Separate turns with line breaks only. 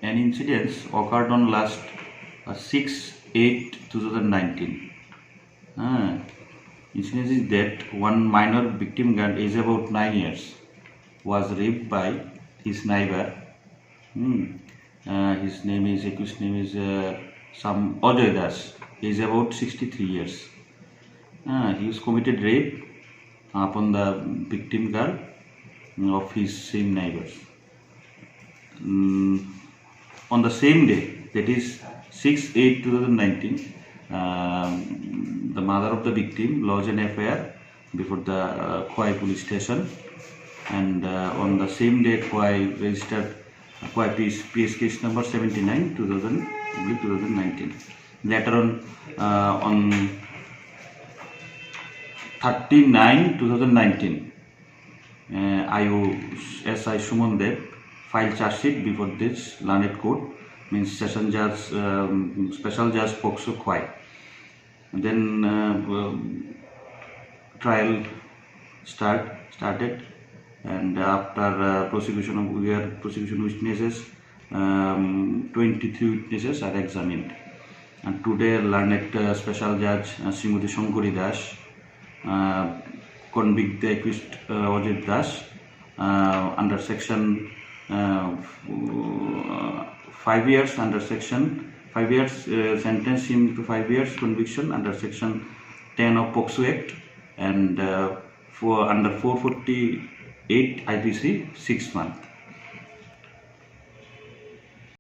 An incident occurred on last 6/8/2019. Incident is that one minor victim girl, age about 9 years, was raped by his neighbor. His name is some Ajoy Das. He is about 63 years. He was committed rape upon the victim girl of his same neighbors. On the same day, that is 6/8/2019, the mother of the victim lodged an FIR before the Khwai police station, and on the same day Khwai registered Khwai PS case number 79/2019. Later on 39/2019, SI Suman Dev filed charge sheet before this learned court, means Session Judge, Special Judge Pokso Khwai. Then trial started, and after prosecution witnesses, 23 witnesses are examined. And today, learned Special Judge Srimati Shankari Das convict the accused Ajoy Das under section 5 years, under section 5 years, sentence him to 5 years conviction under section 10 of POCSO Act, and under 448 IPC 6 months.